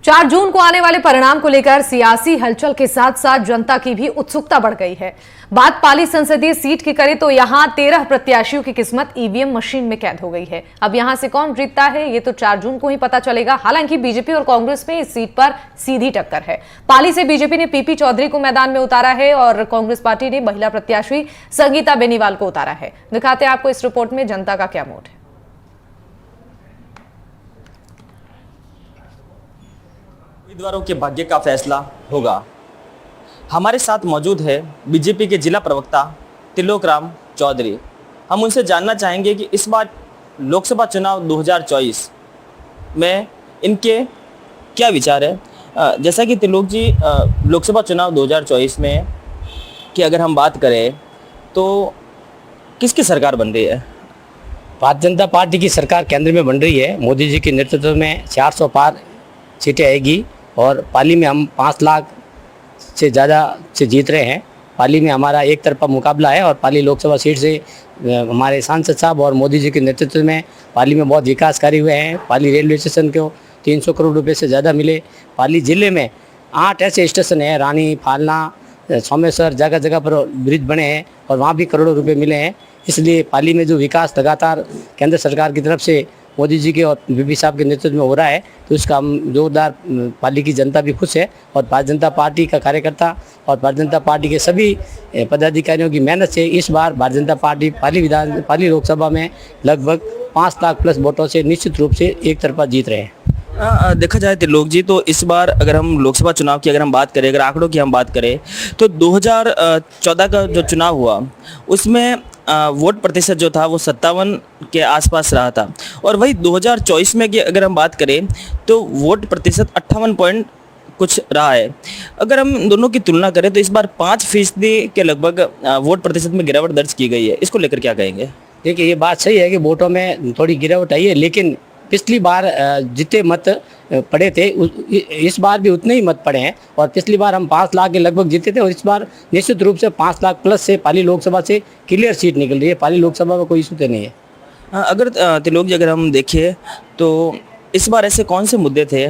4 जून को आने वाले परिणाम को लेकर सियासी हलचल के साथ साथ जनता की भी उत्सुकता बढ़ गई है। बात पाली संसदीय सीट की करें तो यहां 13 प्रत्याशियों की किस्मत ईवीएम मशीन में कैद हो गई है। अब यहां से कौन जीतता है ये तो 4 जून को ही पता चलेगा। हालांकि बीजेपी और कांग्रेस में इस सीट पर सीधी टक्कर है। पाली से बीजेपी ने पीपी चौधरी को मैदान में उतारा है और कांग्रेस पार्टी ने महिला प्रत्याशी संगीता बेनीवाल को उतारा है। दिखाते हैं आपको इस रिपोर्ट में जनता का क्या मूड है। उम्मीदवारों के भाग्य का फैसला होगा। हमारे साथ मौजूद है बीजेपी के जिला प्रवक्ता त्रिलोक राम चौधरी। हम उनसे जानना चाहेंगे कि इस बार लोकसभा चुनाव 2024 में इनके क्या विचार है। जैसा कि त्रिलोक जी, लोकसभा चुनाव 2024 में की अगर हम बात करें तो किसकी सरकार बन रही है? भारतीय जनता पार्टी की सरकार केंद्र में बन रही है। मोदी जी के नेतृत्व में 400 पार सीटें आएगी और पाली में हम 5 लाख से ज़्यादा से जीत रहे हैं। पाली में हमारा एक तरफा मुकाबला है और पाली लोकसभा सीट से हमारे सांसद साहब और मोदी जी के नेतृत्व में पाली में बहुत विकास कार्य हुए हैं। पाली रेलवे स्टेशन को 300 करोड़ रुपए से ज़्यादा मिले। पाली ज़िले में 8 ऐसे स्टेशन हैं, रानी, फालना, सोमेश्वर, जगह जगह पर ब्रिज बने हैं और वहाँ भी करोड़ों रुपए मिले हैं। इसलिए पाली में जो विकास लगातार केंद्र सरकार की तरफ से मोदी जी के और बीबी साहब के नेतृत्व में हो रहा है तो उसका हम जोरदार पाली की जनता भी खुश है। और भारतीय जनता पार्टी का कार्यकर्ता और भारतीय जनता पार्टी के सभी पदाधिकारियों की मेहनत से इस बार भारतीय जनता पार्टी पाली लोकसभा में लगभग 5 लाख प्लस वोटों से निश्चित रूप से एक तरफा जीत रहे हैं। देखा जाए त्रिलोक जी, तो इस बार अगर हम लोकसभा चुनाव की अगर हम बात करें, अगर आंकड़ों की हम बात करें तो 2014 का जो चुनाव हुआ उसमें वोट प्रतिशत जो था वो 57 के आसपास रहा था और वही 2024 में की अगर हम बात करें तो वोट प्रतिशत 58 पॉइंट कुछ रहा है। अगर हम दोनों की तुलना करें तो इस बार 5% के लगभग वोट प्रतिशत में गिरावट दर्ज की गई है। इसको लेकर क्या कहेंगे? देखिए, ये बात सही है कि वोटों में थोड़ी गिरावट आई है, लेकिन पिछली बार जितने मत पड़े थे इस बार भी उतने ही मत पड़े हैं और पिछली बार हम 5 लाख के लगभग जीते थे और इस बार निश्चित रूप से 5 लाख प्लस से पाली लोकसभा से क्लियर सीट निकल रही है। पाली लोकसभा में कोई इशू तो नहीं है। अगर त्रिलोक जी अगर हम देखें तो इस बार ऐसे कौन से मुद्दे थे,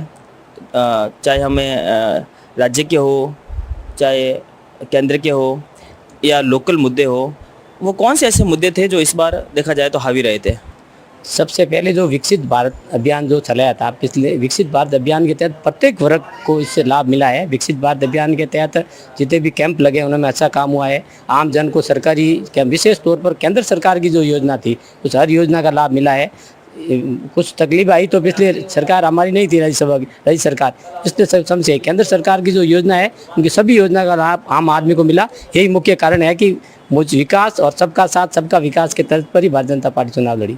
चाहे हमें राज्य के हो, चाहे केंद्र के हो या लोकल मुद्दे हो, वो कौन से ऐसे मुद्दे थे जो इस बार देखा जाए तो हावी रहे थे? सबसे पहले जो विकसित भारत अभियान जो चलाया था, पिछले विकसित भारत अभियान के तहत प्रत्येक वर्ग को इससे लाभ मिला है। विकसित भारत अभियान के तहत जितने भी कैंप लगे उनमें अच्छा काम हुआ है। आम जन को सरकारी विशेष तौर पर केंद्र सरकार की जो योजना थी उस हर योजना का लाभ मिला है। कुछ तकलीफ आई तो पिछले सरकार हमारी नहीं थी, राज्य सरकार, इसलिए समझे केंद्र सरकार की जो योजना है उनकी सभी योजना का लाभ आम आदमी को मिला। यही मुख्य कारण है कि विकास और सबका साथ सबका विकास के तर्ज पर ही भारतीय जनता पार्टी चुनाव लड़ी।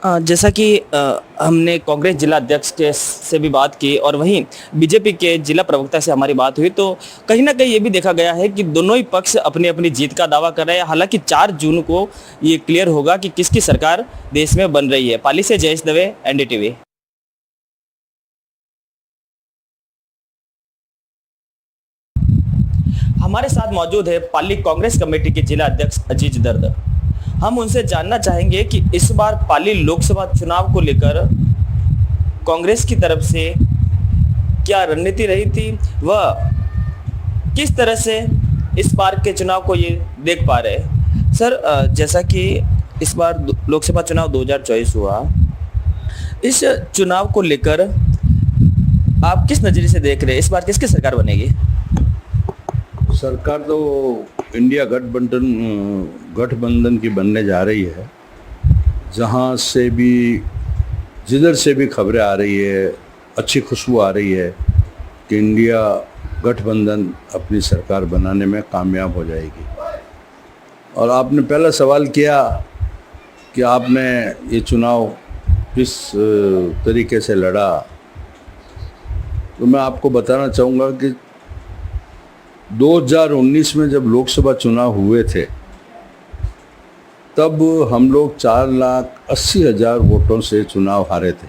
जैसा कि हमने कांग्रेस जिला अध्यक्ष के से भी बात की और वहीं बीजेपी के जिला प्रवक्ता से हमारी बात हुई तो कहीं ना कहीं ये भी देखा गया है कि दोनों ही पक्ष अपनी अपनी जीत का दावा कर रहे हैं। हालांकि 4 जून को ये क्लियर होगा कि किसकी सरकार देश में बन रही है। पाली से जयेश दवे, एनडीटीवी। हमारे साथ मौजूद है पाली कांग्रेस कमेटी के जिला अध्यक्ष अजीज दर्द। हम उनसे जानना चाहेंगे कि इस बार पाली लोकसभा चुनाव को लेकर कांग्रेस की तरफ से क्या रणनीति रही थी, वह किस तरह से इस बार के चुनाव को ये देख पा रहे हैं। सर, जैसा कि इस बार लोकसभा चुनाव 2024 हुआ, इस चुनाव को लेकर आप किस नजरिए से देख रहे हैं? इस बार किसकी सरकार बनेगी? सरकार तो इंडिया गठबंधन की बनने जा रही है। जहाँ से भी जिधर से भी खबरें आ रही है, अच्छी खुशबू आ रही है कि इंडिया गठबंधन अपनी सरकार बनाने में कामयाब हो जाएगी। और आपने पहला सवाल किया कि आपने ये चुनाव किस तरीके से लड़ा, तो मैं आपको बताना चाहूँगा कि 2019 में जब लोकसभा चुनाव हुए थे तब हम लोग 4,80,000 वोटों से चुनाव हारे थे।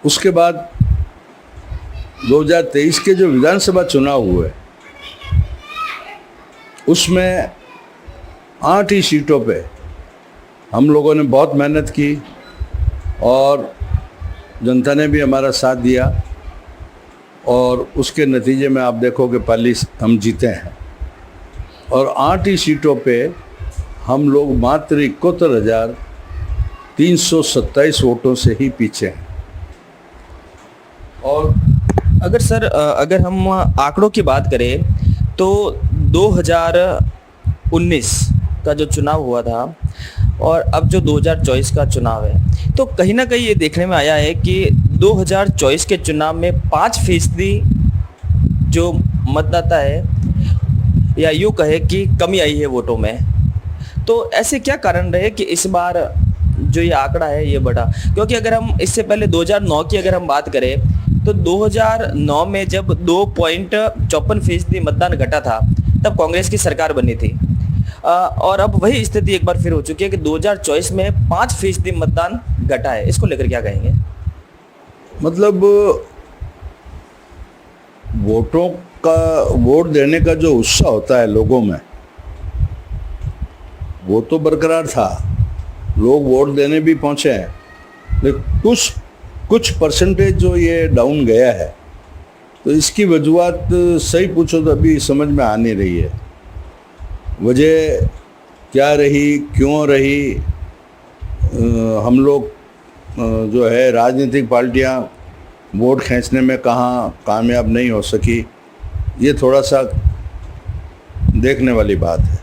उसके बाद 2023 के जो विधानसभा चुनाव हुए उसमें 8 ही सीटों पे हम लोगों ने बहुत मेहनत की और जनता ने भी हमारा साथ दिया और उसके नतीजे में आप देखोगे पाली हम जीते हैं और 8 ही सीटों पे हम लोग मात्र 71,327 वोटों से ही पीछे हैं। और अगर हम आंकड़ों की बात करें तो 2019 का जो चुनाव हुआ था और अब जो 2024 का चुनाव है, तो कहीं ना कहीं ये देखने में आया है कि 2024 के चुनाव में 5% जो मतदाता है या यूँ कहे कि कमी आई है वोटों में। तो ऐसे क्या कारण रहे कि इस बार जो ये आंकड़ा है ये बढ़ा? क्योंकि अगर हम इससे पहले 2009 की अगर हम बात करें तो 2009 में जब 2.54% मतदान घटा था तब कांग्रेस की सरकार बनी थी और अब वही स्थिति एक बार फिर हो चुकी है कि 2024 में 5% मतदान घटा है। इसको लेकर क्या कहेंगे? मतलब वोट देने का जो उत्साह होता है लोगों में वो तो बरकरार था, लोग वोट देने भी पहुंचे हैं, लेकिन कुछ परसेंटेज जो ये डाउन गया है तो इसकी वजूहत सही पूछो तो अभी समझ में आ नहीं रही है। वजह क्या रही, क्यों रही, हम लोग जो है राजनीतिक पार्टियां वोट खींचने में कहाँ कामयाब नहीं हो सकी, ये थोड़ा सा देखने वाली बात है।